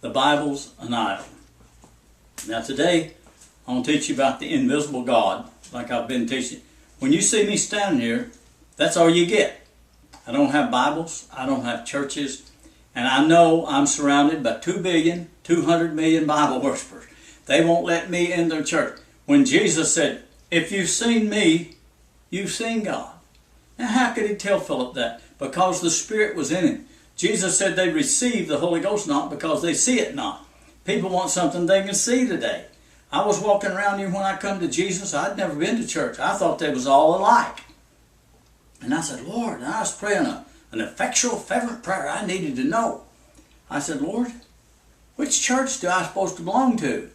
The Bible's an idol. Now today, I want to teach you about the invisible God, like I've been teaching. When you see me standing here, that's all you get. I don't have Bibles, I don't have churches, and I know I'm surrounded by 2,200,000,000 Bible worshipers. They won't let me in their church. When Jesus said, if you've seen me, you've seen God. Now how could he tell Philip that? Because the Spirit was in him. Jesus said they receive the Holy Ghost not because they see it not. People want something they can see today. I was walking around here when I come to Jesus. I'd never been to church. I thought they was all alike. And I said, Lord, and I was praying an effectual, fervent prayer I needed to know. I said, Lord, which church do I supposed to belong to?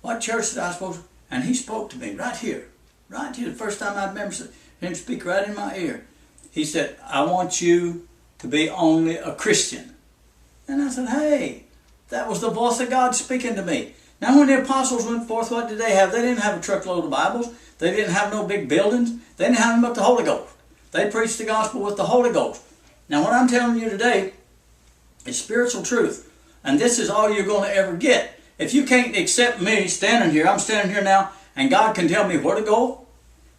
What church did I supposed to? And he spoke to me right here. Right here. The first time I remember him speak right in my ear. He said, I want you to be only a Christian. And I said, hey, that was the voice of God speaking to me. Now when the apostles went forth, what did they have? They didn't have a truckload of Bibles. They didn't have no big buildings. They didn't have them but the Holy Ghost. They preached the gospel with the Holy Ghost. Now what I'm telling you today is spiritual truth. And this is all you're going to ever get. If you can't accept me standing here, I'm standing here now, and God can tell me where to go,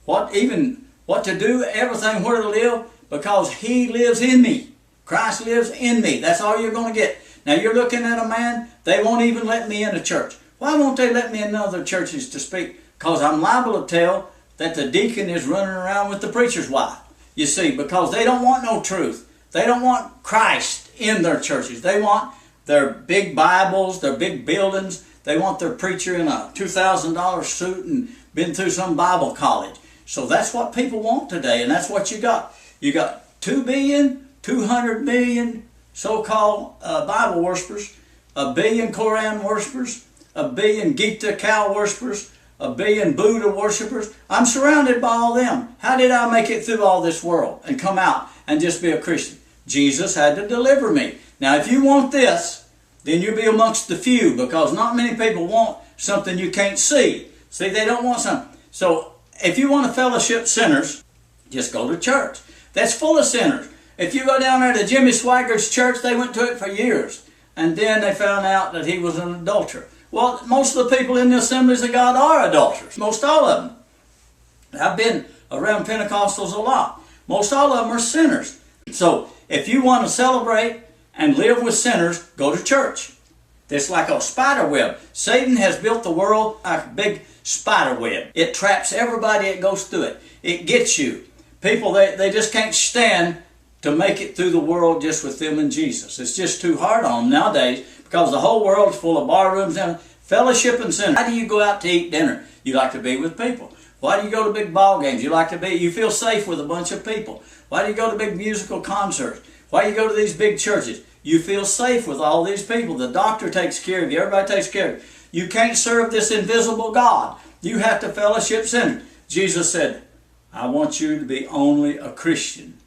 what to do, everything, where to live, because He lives in me. Christ lives in me. That's all you're going to get. Now you're looking at a man, they won't even let me in a church. Why won't they let me in other churches to speak? Because I'm liable to tell that the deacon is running around with the preacher's wife. You see, because they don't want no truth. They don't want Christ in their churches. They want their big Bibles, their big buildings. They want their preacher in a $2,000 suit and been through some Bible college. So that's what people want today, and that's what you got. You got 2,200,000,000 so-called Bible worshipers, 1 billion Koran worshipers, 1 billion Gita cow worshipers, 1 billion Buddha worshipers. I'm surrounded by all them. How did I make it through all this world and come out and just be a Christian? Jesus had to deliver me. Now if you want this, then you'll be amongst the few, because not many people want something you can't see. See, they don't want something. So if you want to fellowship sinners, just go to church. That's full of sinners. If you go down there to Jimmy Swaggart church, they went to it for years. And then they found out that he was an adulterer. Well, most of the people in the Assemblies of God are adulterers. Most all of them. I've been around Pentecostals a lot. Most all of them are sinners. So if you want to celebrate and live with sinners, go to church. It's like a spider web. Satan has built the world like a big spider web. It traps everybody that goes through it. It gets you. People, they just can't stand to make it through the world just with them and Jesus. It's just too hard on them nowadays, because the whole world's full of bar rooms and fellowship and sinners. Why do you go out to eat dinner? You like to be with people. Why do you go to big ball games? You feel safe with a bunch of people. Why do you go to big musical concerts? Why do you go to these big churches? You feel safe with all these people. The doctor takes care of you. Everybody takes care of you. You can't serve this invisible God. You have to fellowship sinners. Jesus said, I want you to be only a Christian.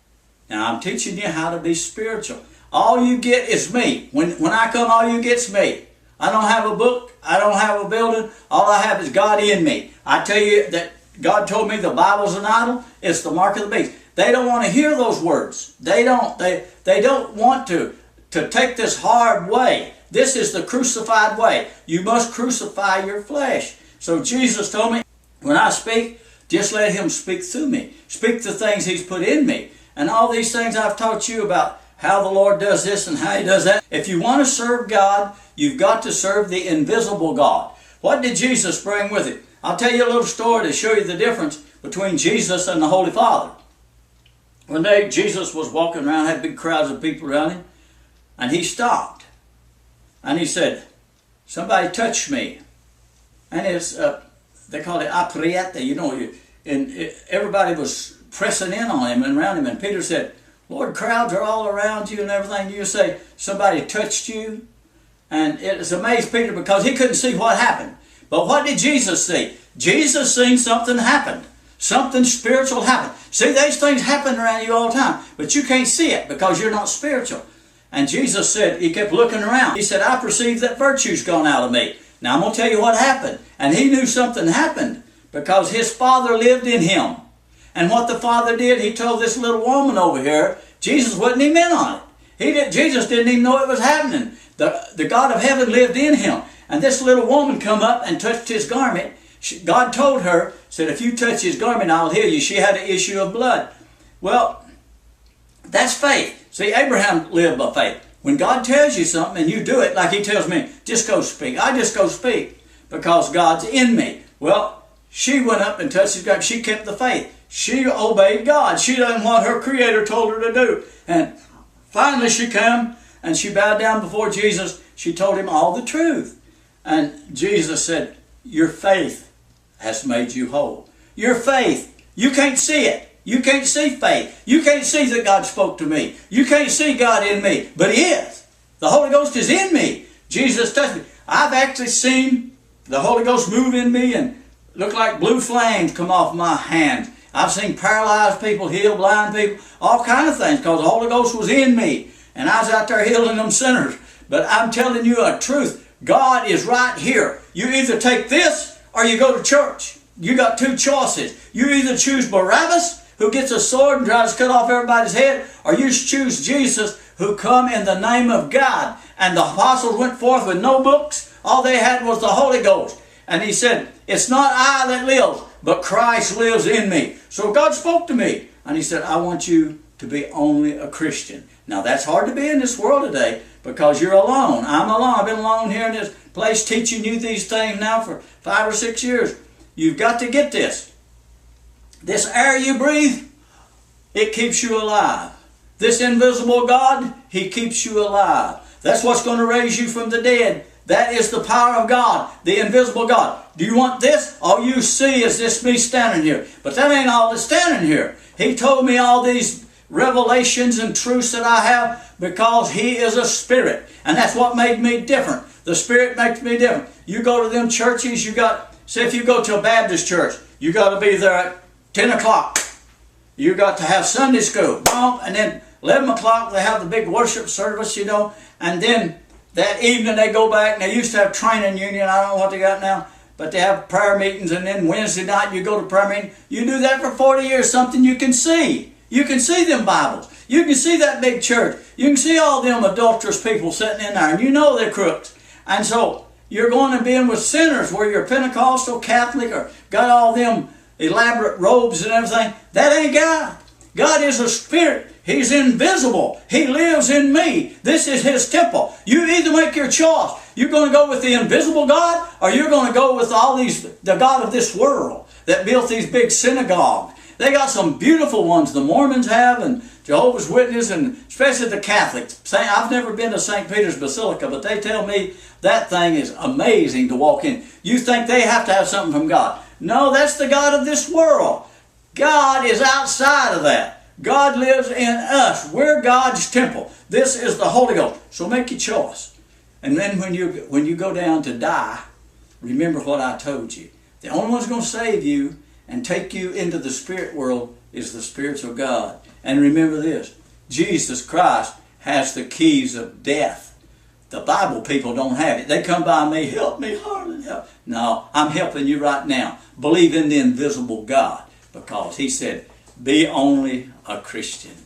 Now I'm teaching you how to be spiritual. All you get is me. When I come, all you get's me. I don't have a book. I don't have a building. All I have is God in me. I tell you that God told me the Bible's an idol. It's the mark of the beast. They don't want to hear those words. They don't want to take this hard way. This is the crucified way. You must crucify your flesh. So Jesus told me, when I speak, just let Him speak through me. Speak the things He's put in me. And all these things I've taught you about how the Lord does this and how He does that. If you want to serve God, you've got to serve the invisible God. What did Jesus bring with Him? I'll tell you a little story to show you the difference between Jesus and the Holy Father. One day Jesus was walking around, had big crowds of people around Him, and He stopped. And He said, somebody touched me. And it's, they call it apriete, and everybody was pressing in on Him and around Him. And Peter said, Lord, crowds are all around you and everything. You say somebody touched you. And it amazed Peter because he couldn't see what happened. But what did Jesus see? Jesus seen something happened. Something spiritual happened. See, these things happen around you all the time, but you can't see it because you're not spiritual. And Jesus said, He kept looking around. He said, I perceive that virtue's gone out of me. Now I'm going to tell you what happened. And He knew something happened because His Father lived in Him. And what the Father did, He told this little woman over here, Jesus wasn't even in on it. Jesus didn't even know it was happening. The God of heaven lived in him. And this little woman come up and touched his garment. God told her, said, if you touch his garment, I'll heal you. She had an issue of blood. Well, that's faith. See, Abraham lived by faith. When God tells you something and you do it, like he tells me, just go speak. I just go speak because God's in me. Well, she went up and touched his garment. She kept the faith. She obeyed God. She done what her Creator told her to do. And finally she came and she bowed down before Jesus. She told him all the truth. And Jesus said, your faith has made you whole. Your faith, you can't see it. You can't see faith. You can't see that God spoke to me. You can't see God in me, but he is. The Holy Ghost is in me. Jesus touched me. I've actually seen the Holy Ghost move in me and look like blue flames come off my hands. I've seen paralyzed people heal, blind people, all kinds of things because the Holy Ghost was in me. And I was out there healing them sinners. But I'm telling you a truth. God is right here. You either take this or you go to church. You got two choices. You either choose Barabbas, who gets a sword and tries to cut off everybody's head, or you choose Jesus, who come in the name of God. And the apostles went forth with no books. All they had was the Holy Ghost. And he said, it's not I that lives, but Christ lives in me. So God spoke to me. And he said, I want you to be only a Christian. Now that's hard to be in this world today because you're alone. I'm alone. I've been alone here in this place teaching you these things now for 5 or 6 years. You've got to get this. This air you breathe, it keeps you alive. This invisible God, he keeps you alive. That's what's going to raise you from the dead. That is the power of God, the invisible God. Do you want this? All you see is this me standing here. But that ain't all that's standing here. He told me all these revelations and truths that I have because he is a spirit. And that's what made me different. The Spirit makes me different. You go to them churches, say if you go to a Baptist church, you got to be there at 10 o'clock. You got to have Sunday school. And then 11 o'clock they have the big worship service, and then that evening they go back, and they used to have training union. I don't know what they got now, but they have prayer meetings, and then Wednesday night you go to prayer meeting. You do that for 40 years, something you can see. You can see them Bibles. You can see that big church. You can see all them adulterous people sitting in there, and you know they're crooks. And so you're going to be in with sinners where you're Pentecostal, Catholic, or got all them elaborate robes and everything. That ain't God. God is a spirit. He's invisible. He lives in me. This is his temple. You either make your choice. You're going to go with the invisible God, or you're going to go with the God of this world that built these big synagogues. They got some beautiful ones, the Mormons have, and Jehovah's Witnesses, and especially the Catholics. I've never been to St. Peter's Basilica, but they tell me that thing is amazing to walk in. You think they have to have something from God. No, that's the God of this world. God is outside of that. God lives in us. We're God's temple. This is the Holy Ghost. So make your choice. And then when you go down to die, remember what I told you. The only one's going to save you and take you into the spirit world is the spirits of God. And remember this, Jesus Christ has the keys of death. The Bible people don't have it. They come by me, help me, Harlan, help. No, I'm helping you right now. Believe in the invisible God, because he said, be only a Christian.